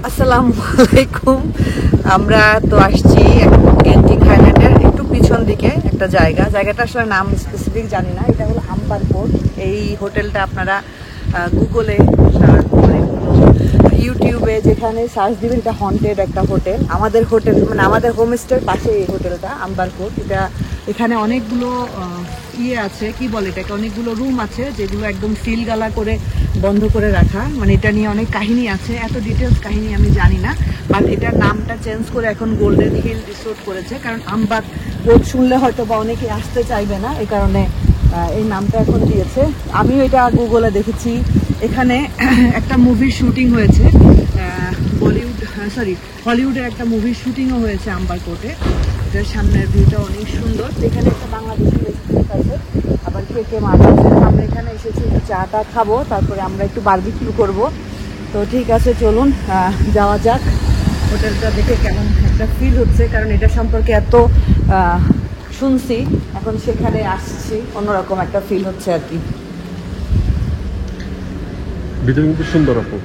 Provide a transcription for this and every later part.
আসসালামু আলাইকুম। আমরা তো আসছি ক্যান্টিং হাইল্যান্ডের একটু পিছন দিকে একটা জায়গাটা আসলে নাম স্পেসিফিক জানি না। এটা হলো আম্বার কোর্ট। এই হোটেলটা আপনারা গুগলে ইউটিউবে যেখানে সার্চ দিবেন, এটা হন্টেড একটা হোটেল। আমাদের হোটেল মানে আমাদের হোমস্টের পাশে এই হোটেলটা আম্বার কোর্ট। এটা এখানে অনেকগুলো আছে, কি বলে এটাকে, অনেকগুলো রুম আছে যেগুলো একদম সিল গালা করে বন্ধ করে রাখা। মানে এটা নিয়ে অনেক কাহিনী আছে, এত ডিটেলস কাহিনী আমি জানি না। বাট এটার নামটা চেঞ্জ করে এখন গোল্ডেন হিল রিসোর্ট করেছে, কারণ আম্বার কোর্ট শুনলে হয়তো বা অনেকে আসতে চাইবে না, এই কারণে এই নামটা এখন দিয়েছে। আমিও এটা গুগলে দেখেছি। এখানে একটা মুভির শুটিং হয়েছে, হলিউডের একটা মুভির শুটিংও হয়েছে আম্বার কোর্টে। এটার সামনের ভিউটা অনেক সুন্দর। এখানে একটা বাংলাদেশি রেস্টুরেন্ট আছে, আবার কেকে মাছ আছে। আমরা এখানে এসেছি একটু চাটা খাবো, তারপরে আমরা একটু বারবিকিউ করব। তো ঠিক আছে, চলুন যাওয়া যাক। হোটেলটা দেখে কেমন একটা ফিল হচ্ছে, কারণ এটা সম্পর্কে এত শুনছি, এখন সেখানে আসছি, অন্যরকম একটা ফিল হচ্ছে আর কি। ভিতরে কিন্তু সুন্দর আপু।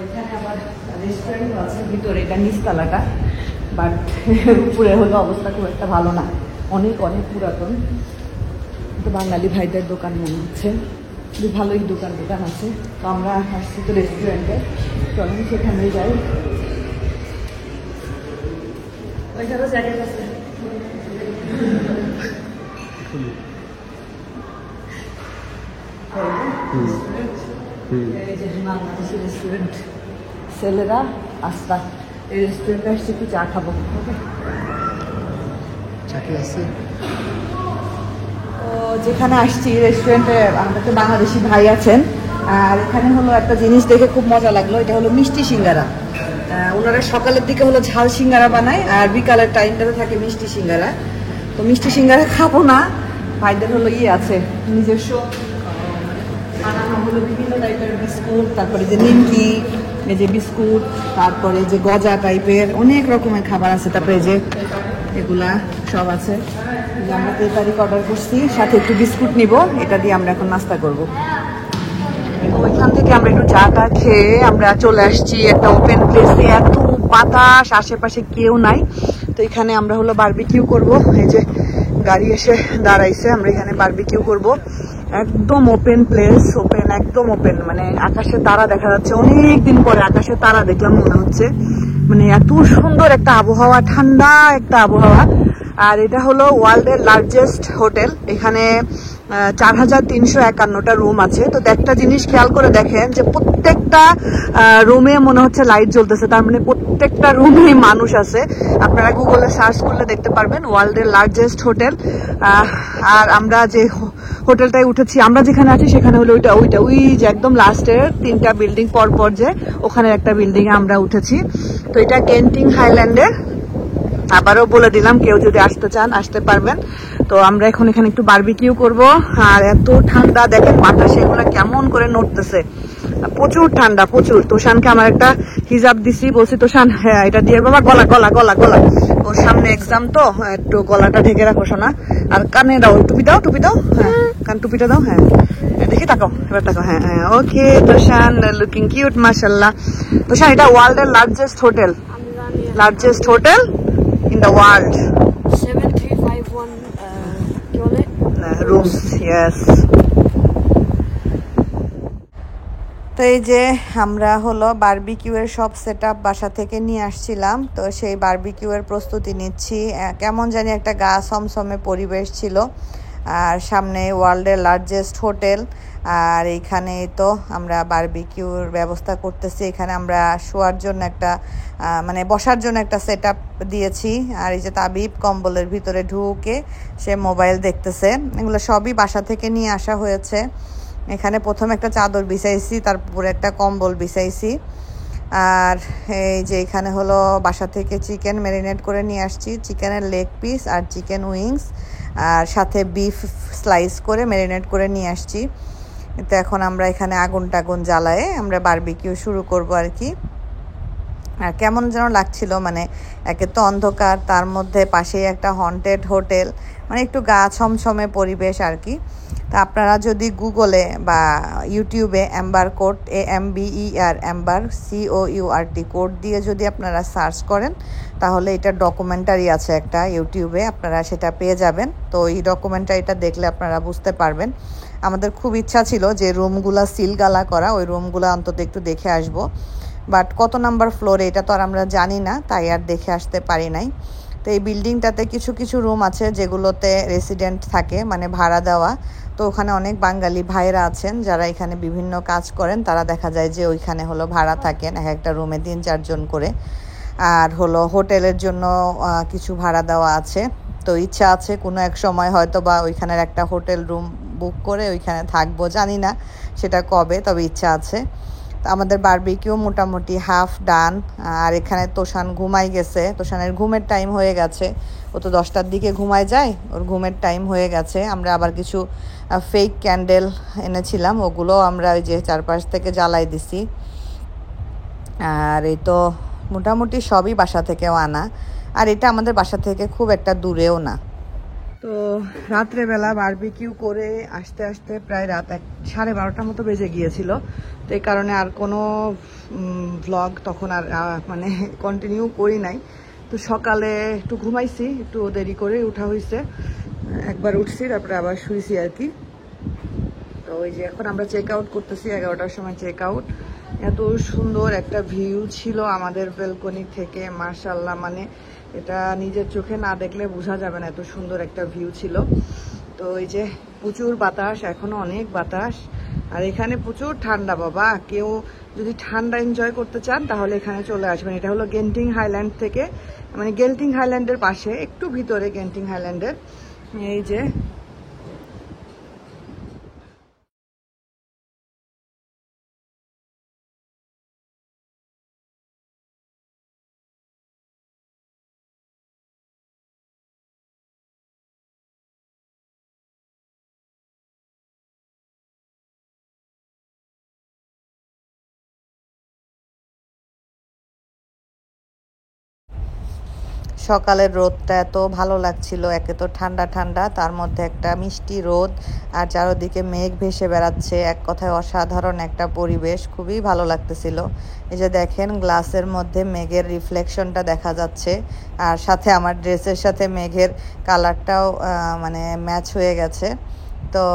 এখানে আবার রেস্টুরেন্টও আছে ভিতরে, এটা নিচতলাটা, বাট উপরে হলো অবস্থা খুব একটা ভালো না, অনেক অনেক পুরাতন। তো বাঙালি ভাইদের দোকান মনে হচ্ছে, খুব ভালোই দোকান আছে। তো আমরা আসছি তো রেস্টুরেন্টে, চলুন সেখানে যাই। ওইখানেও জায়গা আছে, বাংলাদেশি রেস্টুরেন্ট ছেলেরা আস্তা। এই রেস্টুরেন্টে আসছি, একটু চা খাবো। তো যেখানে আসছি রেস্টুরেন্টে আমাদের তো বাংলাদেশি ভাই আছেন, আর এখানে হলো একটা জিনিস দেখে খুব মজা লাগলো। এটা হলো মিষ্টি সিঙ্গারা। ওনারা সকালের দিকে হলো ঝাল সিঙ্গারা বানায়, আর বিকালের টাইমটাতে থাকে মিষ্টি সিঙ্গারা। তো মিষ্টি সিঙ্গারা খাবো না, ভাইদের হলো আছে নিজস্ব বানানো হলো বিভিন্ন টাইপের বিস্কুট, তারপরে যে নিমকি, এই যে বিস্কুট, তারপরে যে গজা টাইপের অনেক রকমের খাবার আছে, তারপরে যে এগুলা সব আছে। আমরা 3 তারিখ অর্ডার করছি, সাথে একটু বিস্কুট নিব, এটা দিয়ে আমরা এখন নাস্তা করব। ওইখান থেকে আমরা একটু চাটা খেয়ে আমরা চলে আসছি একটা ওপেন প্লেসে। এত বাতাস, আশেপাশে কেউ নাই। তো এখানে আমরা হলো বারবিকিউ করব। এই যে গাড়ি এসে দাঁড়াইছে, আমরা এখানে বারবিকিউ করব। একদম ওপেন প্লেস, একদম ওপেন, মানে আকাশে তারা দেখা যাচ্ছে। অনেক দিন পরে আকাশে তারা দেখলাম মনে হচ্ছে। মানে এত সুন্দর একটা আবহাওয়া, ঠান্ডা একটা আবহাওয়া। আর এটা হলো ওয়ার্ল্ডের লার্জেস্ট হোটেল। এখানে 4351টা রুম আছে। তো একটা জিনিস খেয়াল করে দেখেন যে প্রত্যেকটা রুমে মনে হচ্ছে লাইট জ্বলতেছে, তার মানে প্রত্যেকটা রুমে মানুষ আছে। আপনারা গুগলে সার্চ করলে দেখতে পারবেন ওয়ার্ল্ডের লার্জেস্ট হোটেল। আর আমরা যে হোটেলটায় উঠেছি, আমরা যেখানে আছি সেখানে হলো ওই যে একদম লাস্টের 3টা বিল্ডিং পর যে ওখানে একটা বিল্ডিং এ আমরা উঠেছি। তো এটা ক্যান্টিং হাইল্যান্ডের। আবারও বলে দিলাম, কেউ যদি আসতে চান আসতে পারবেন। তো আমরা এখন এখানে একটু বারবিকিউ করব। আর এত ঠান্ডা দেখেন, বাতাসে এগুলো কেমন করে নড়তেছে, প্রচুর ঠান্ডা প্রচুর। তোষানকে আমার একটা হিজাব দিছি, বলছি তোষান হ্যাঁ এটা দিয়ে বাবা, গলা গলা গলা গলা, ওর সামনে এক্সাম তো একটু গলাটা ঢেকে রাখো শোনা। আর কানে দাও, টুপি দাও, হ্যাঁ কান টুপিটা দাও। হ্যাঁ দেখি, তাকাও, এবার তাকাও। হ্যাঁ হ্যাঁ, ওকে তোষান, লুকিং কিউট মাশাআল্লাহ। তোষান, এটা ওয়ার্ল্ডের largest hotel in the world. 7351 rooms, yes. তো এই যে আমরা হলো বারবিকিউ এর সব সেটআপ বাসা থেকে নিয়ে আসছিলাম। তো সেই বারবিকিউ এর প্রস্তুতি নিচ্ছি। কেমন জানি একটা গা সমসমে পরিবেশ ছিল। আর সামনে ওয়ার্ল্ডের লার্জেস্ট হোটেল, আর এইখানে তো আমরা বারবিকিউর ব্যবস্থা করতেছি। এখানে আমরা শোয়ার জন্য একটা মানে বসার জন্য একটা সেটআপ দিয়েছি। আর এই যে তাবিব কম্বলের ভিতরে ঢুকে সে মোবাইল দেখতেছে। এগুলো সবই বাসা থেকে নিয়ে আসা হয়েছে। এখানে প্রথমে একটা চাদর বিছাইছি, তারপরে একটা কম্বল বিছাইছি। আর এই যে এখানে হলো বাসা থেকে চিকেন ম্যারিনেট করে নিয়ে আসছি, চিকেনের লেগ পিস আর চিকেন উইংস, আর সাথে বিফ স্লাইস করে ম্যারিনেট করে নিয়ে আসছি। তো এখন আমরা এখানে আগুন টাগুন জ্বালায়ে আমরা বারবিকিউ শুরু করব আর কি। আর কেমন যেন লাগছিল, মানে একে তো অন্ধকার, তার মধ্যে পাশেই একটা হন্টেড হোটেল, মানে একটু গা ছমছমে পরিবেশ আর কি। তা আপনারা যদি গুগলে বা ইউটিউবে Amber court AMBER Amber COURT code দিয়ে যদি আপনারা সার্চ করেন তাহলে এটা ডকুমেন্টারি আছে একটা ইউটিউবে, আপনারা সেটা পেয়ে যাবেন। তো এই ডকুমেন্টারিটা দেখলে আপনারা বুঝতে পারবেন। আমাদের খুব ইচ্ছা ছিল যে রুমগুলা সিলগালা করা, ওই রুমগুলো অন্তত একটু দেখে আসব, বাট কত নাম্বার ফ্লোরে এটা তো আর আমরা জানি না, তাই আর দেখে আসতে পারি নাই। তো এই বিল্ডিংটাতে কিছু কিছু রুম আছে যেগুলোতে রেসিডেন্ট থাকে, মানে ভাড়া দেওয়া। তো ওখানে অনেক বাঙালি ভাইরা আছেন যারা এখানে বিভিন্ন কাজ করেন, তারা দেখা যায় যে ওইখানে হলো ভাড়া থাকেন এক একটা রুমে 3-4 জন করে। আর হলো হোটেলের জন্য কিছু ভাড়া দেওয়া আছে। তো ইচ্ছা আছে কোনো এক সময় হয়তো বা ওইখানের একটা হোটেল রুম বুক করে ওইখানে থাকবো, জানি না সেটা কবে, তবে ইচ্ছা আছে। আমাদের বারবিকিউ মোটামুটি হাফ ডান। আর এখানে তোষান ঘুমাই গেছে, তোষানের ঘুমের টাইম হয়ে গেছে, ও তো 10টার দিকে ঘুমায় যায়, ওর ঘুমের টাইম হয়ে গেছে। আমরা আবার কিছু ফেক ক্যান্ডেল এনেছিলাম, ওগুলো আমরা ওই যে চারপাশ থেকে জ্বালাই দিছি। আর এই তো মোটামুটি সবই বাসা থেকেও আনা, আর এটা আমাদের বাসা থেকে খুব একটা দূরেও না। তো রাত্রেবেলা বারবিকিউ করে আসতে আসতে প্রায় রাত 12:30 মতো বেজে গিয়েছিল। তো এই কারণে আর কোনো ভ্লগ তখন আর মানে কন্টিনিউ করি নাই। তো সকালে একটু ঘুমাইছি, একটু দেরি করে উঠা হয়েছে, একবার উঠছি তারপরে আবার শুয়েছি আর কি। তো ওই যে এখন আমরা চেক আউট করতেছি, 11টার সময় চেক আউট। এত সুন্দর একটা ভিউ ছিল আমাদের ব্যালকনি থেকে, মাশাআল্লাহ, মানে এটা নিজের চোখে না দেখলে বোঝা যাবে না, এত সুন্দর একটা ভিউ ছিল। তো এই যে প্রচুর বাতাস, এখনো অনেক বাতাস, আর এখানে প্রচুর ঠান্ডা বাবা। কেউ যদি ঠান্ডা এনজয় করতে চান তাহলে এখানে চলে আসবেন। এটা হলো গেন্টিং হাইল্যান্ড থেকে, মানে গেন্টিং হাইল্যান্ডের পাশে একটু ভিতরে গেন্টিং হাইল্যান্ডের। এই যে সকালের রোদটা এত ভালো লাগছিল, একে তো ঠান্ডা ঠান্ডা, তার মধ্যে একটা মিষ্টি রোদ, আর চারদিকে মেঘ ভেসে বেড়াচ্ছে। এক কথায় অসাধারণ একটা পরিবেশ, খুবই ভালো লাগতেছিল। এই যে দেখেন গ্লাসের মধ্যে মেঘের রিফ্লেকশনটা দেখা যাচ্ছে, আর সাথে আমার ড্রেসের সাথে মেঘের কালারটাও মানে ম্যাচ হয়ে গেছে। তো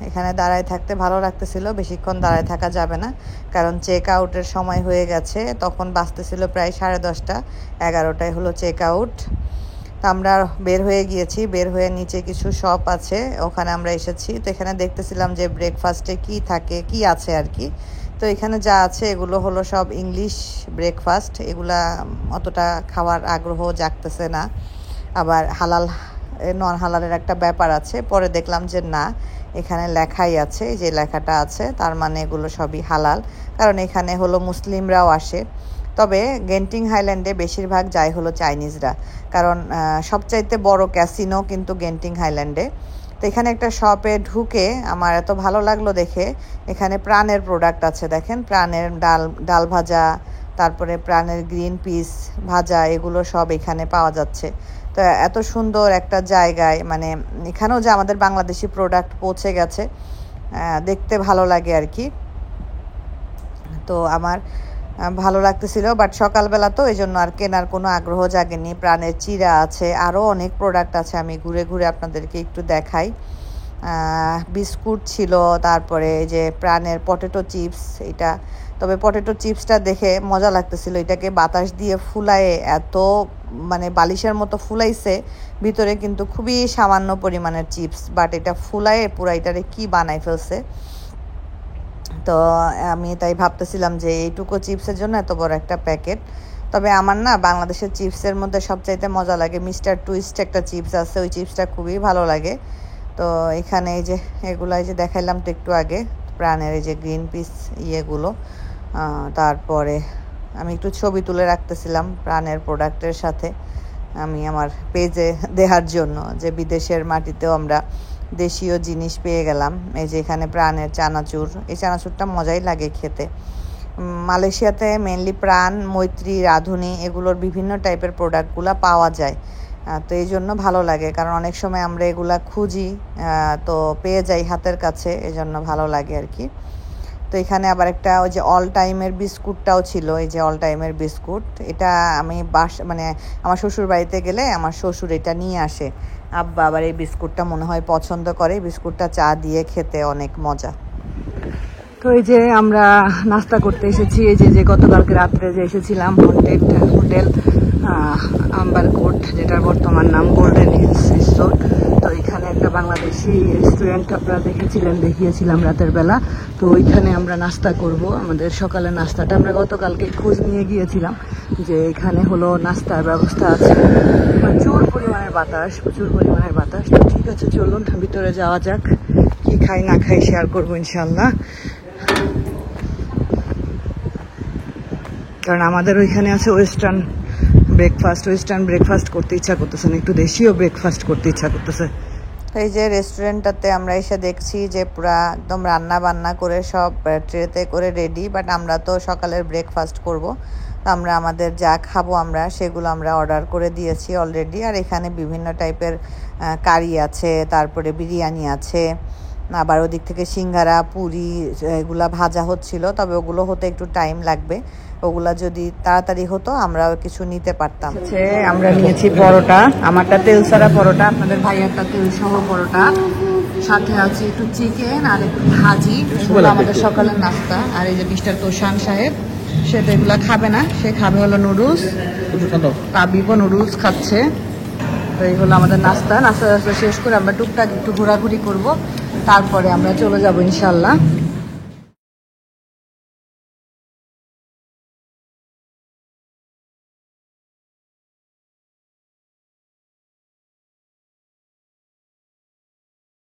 এখানে দাঁড়ায় থাকতে ভালো লাগতেছিল, বেশিক্ষণ দাঁড়ায় থাকা যাবে না কারণ চেক আউটের সময় হয়ে গেছে। তখন বাজতেছিল প্রায় 10:30, 11টায় হলো চেক আউট। তো আমরা বের হয়ে গিয়েছি, বের হয়ে নিচে কিছু শপ আছে, ওখানে আমরা এসেছি। তো এখানে দেখতেছিলাম যে ব্রেকফাস্টে কি থাকে, কি আছে আর কি। তো এখানে যা আছে এগুলো হলো সব ইংলিশ ব্রেকফাস্ট, এগুলা অতটা খাওয়ার আগ্রহ জাগতেছে না। আবার হালাল নন হালালের একটা ব্যাপার আছে, পরে দেখলাম যে না, এখানে লেখাই আছে, যে লেখাটা আছে তার মানে এগুলো সবই হালাল, কারণ এখানে হলো মুসলিমরাও আসে। তবে গেন্টিং হাইল্যান্ডে বেশিরভাগ যায় হলো চাইনিজরা, কারণ সবচাইতে বড় ক্যাসিনো কিন্তু গেন্টিং হাইল্যান্ডে। তো এখানে একটা শপে ঢুকে আমার এত ভালো লাগলো দেখে, এখানে প্রাণের প্রোডাক্ট আছে, দেখেন প্রাণের ডাল ভাজা, তারপরে প্রাণের গ্রিন পিস ভাজা, এগুলো সব এখানে পাওয়া যাচ্ছে। তো এত সুন্দর একটা জায়গায়, মানে এখানেও যে আমাদের বাংলাদেশি প্রোডাক্ট পৌঁছে গেছে, দেখতে ভালো লাগে আর কি। তো আমার ভালো লাগতেছিল, বাট সকালবেলা তো এই জন্য আর কেনার কোনো আগ্রহ জাগেনি। প্রাণের চিরা আছে, আরও অনেক প্রোডাক্ট আছে, আমি ঘুরে ঘুরে আপনাদেরকে একটু দেখাই। বিস্কুট ছিল, তারপরে এই যে প্রাণের পটেটো চিপস, এটা তবে পটেটো চিপসটা দেখে মজা লাগতেছিল, এটাকে বাতাস দিয়ে ফুলায়ে এত মানে বালিশের মতো ফুলাইছে, ভিতরে কিন্তু খুবই সামান্য পরিমাণের চিপস, বাট এটা ফুলায়ে পুরা এটারে কি বানাই ফেলছে। তো আমি তাই ভাবতেছিলাম যে এইটুকু চিপসের জন্য এত বড় একটা প্যাকেট। তবে আমার না বাংলাদেশের চিপসের মধ্যে সবচাইতে মজা লাগে মিস্টার টুইস্ট একটা চিপস আছে, ওই চিপসটা খুবই ভালো লাগে। তো এখানে এই যে এগুলো এই যে দেখাইলাম তো একটু আগে, প্রাণের এই যে গ্রিন পিস ইয়েগুলো, তারপরে আমি একটু ছবি তুলে রাখতেছিলাম প্রাণের প্রোডাক্টের সাথে, আমি আমার পেজে দেওয়ার জন্য, যে বিদেশের মাটিতেও আমরা দেশীয় জিনিস পেয়ে গেলাম। এই যে এখানে প্রাণের চানাচুর, এই চানাচুরটা মজাই লাগে খেতে। মালয়েশিয়াতে মেনলি প্রাণ, মৈত্রী, রাঁধুনি এগুলোর বিভিন্ন টাইপের প্রোডাক্টগুলো পাওয়া যায়। তো এই জন্য ভালো লাগে, কারণ অনেক সময় আমরা এগুলা খুঁজি তো পেয়ে যাই হাতের কাছে, এই জন্য ভালো লাগে আর কি। তো এখানে আবার একটা ওই যে অল টাইমের বিস্কুটটাও ছিল, এই যে অল টাইমের বিস্কুট, এটা আমি মানে আমার শ্বশুর বাড়িতে গেলে আমার শ্বশুর এটা নিয়ে আসে। আব্বা আবার এই বিস্কুটটা মনে হয় পছন্দ করে, বিস্কুটটা চা দিয়ে খেতে অনেক মজা। তো এই যে আমরা নাস্তা করতে এসেছি, এই যে গতকালকে রাত্রে যে এসেছিলাম হোটেল আম্বার কোর্ট, যেটার বর্তমান নাম গোল্ডেন হিলস রিসোর্ট। তো এখানে একটা বাংলাদেশি রেস্টুরেন্ট আপনারা দেখিয়েছিলাম রাতের বেলা। তো ওইখানে আমরা নাস্তা করব, আমাদের সকালের নাস্তাটা আমরা গতকালকে খোঁজ নিয়ে গিয়েছিলাম যে এখানে হলো নাস্তার ব্যবস্থা আছে। প্রচুর পরিমাণের বাতাস। তো ঠিক আছে, চলুন ভিতরে যাওয়া যাক, কি খাই না খাই শেয়ার করবো ইনশাল্লাহ। কারণ আমাদের ওইখানে আছে ওয়েস্টার্ন ব্রেকফাস্ট করতে ইচ্ছা করতেছে না, একটু দেশীয় ব্রেকফাস্ট করতে ইচ্ছা করতেছে। এই যে রেস্টুরেন্টটাতে আমরা এসে দেখছি যে পুরা একদম রান্না বান্না করে সব ট্রেতে করে রেডি, বাট আমরা তো সকালের ব্রেকফাস্ট করব। তো আমরা আমাদের যা খাবো আমরা সেগুলো আমরা অর্ডার করে দিয়েছি অলরেডি। আর এখানে বিভিন্ন টাইপের কারি আছে, তারপরে বিরিয়ানি আছে, আবার ওদিক থেকে সিঙ্গারা পুরি এগুলা ভাজা হচ্ছিল, তবে ওগুলো হতে একটু টাইম লাগবে, ওগুলা যদি তাড়াতাড়ি হতো আমরাও কিছু নিতে পারতাম। আমরা নিয়েছি পরোটা, আমারটা তেল ছাড়া পরোটা, আপনাদের ভাইয়ারটা তেল সহ পরোটা, সাথে আছে একটু চিকেন আর একটু ভাজি, এগুলো আমাদের সকালের নাস্তা। আর এই যে মিস্টার তোষান সাহেব, সে তো এগুলা খাবে না, সে খাবে হলো নুডলস, তাবিবও নুডলস খাচ্ছে। তো এই হলো আমাদের নাস্তা শেষ করে আমরা টুকটাক একটু ঘোরাঘুরি করব, তারপরে আমরা চলে যাব ইনশাল্লাহ।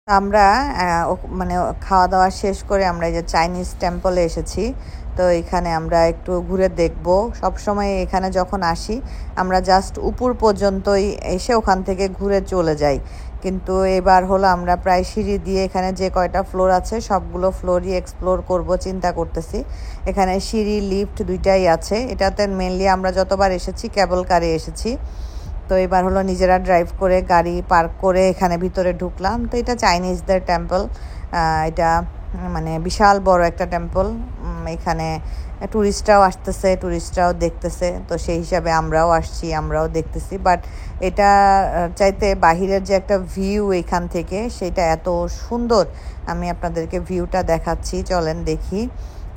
আমরা মানে খাওয়া দাওয়া শেষ করে আমরা এই যে চাইনিজ টেম্পলে এসেছি। তো এখানে আমরা একটু ঘুরে দেখব, সবসময় এখানে যখন আসি আমরা জাস্ট উপর পর্যন্তই এসে ওখান থেকে ঘুরে চলে যাই, কিন্তু এবার হলো আমরা প্রায় সিঁড়ি দিয়ে এখানে যে কয়টা ফ্লোর আছে সবগুলো ফ্লোরই এক্সপ্লোর করব চিন্তা করতেছি। এখানে সিঁড়ি লিফট দুইটাই আছে, এটাতে মেনলি আমরা যতবার এসেছি কেবল কারে এসেছি। তো এবার হলো নিজেরা ড্রাইভ করে গাড়ি পার্ক করে এখানে ভিতরে ঢুকলাম। তো এটা চাইনিজদের টেম্পল, এটা মানে বিশাল বড় একটা টেম্পল, এখানে ট্যুরিস্টরাও আসতেছে, ট্যুরিস্টরাও দেখতেছে, তো সেই হিসাবে আমরাও আসছি, আমরাও দেখতেছি। বাট এটা চাইতে বাহিরের যে একটা ভিউ এখান থেকে সেটা এত সুন্দর, আমি আপনাদেরকে ভিউটা দেখাচ্ছি, চলেন দেখি।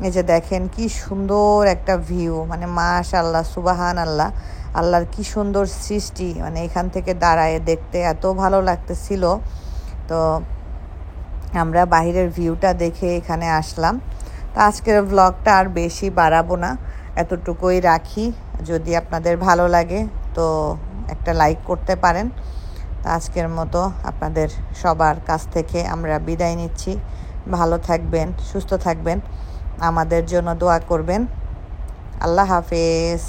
এই যে দেখেন কি সুন্দর একটা ভিউ, মানে মাশাআল্লাহ সুবহান আল্লাহ, আল্লাহর কি সুন্দর সৃষ্টি, মানে এখান থেকে দাঁড়ায় দেখতে এত ভালো লাগতেছিল। তো আমরা বাহিরের ভিউটা দেখে এখানে আসলাম। তো আজকের ব্লগটা আর বেশি বাড়াবো না, এতটুকুই রাখি। যদি আপনাদের ভালো লাগে তো একটা লাইক করতে পারেন। তো আজকের মতো আপনাদের সবার কাছ থেকে আমরা বিদায় নিচ্ছি। ভালো থাকবেন, সুস্থ থাকবেন, আমাদের জন্য দোয়া করবেন। আল্লাহ হাফেজ।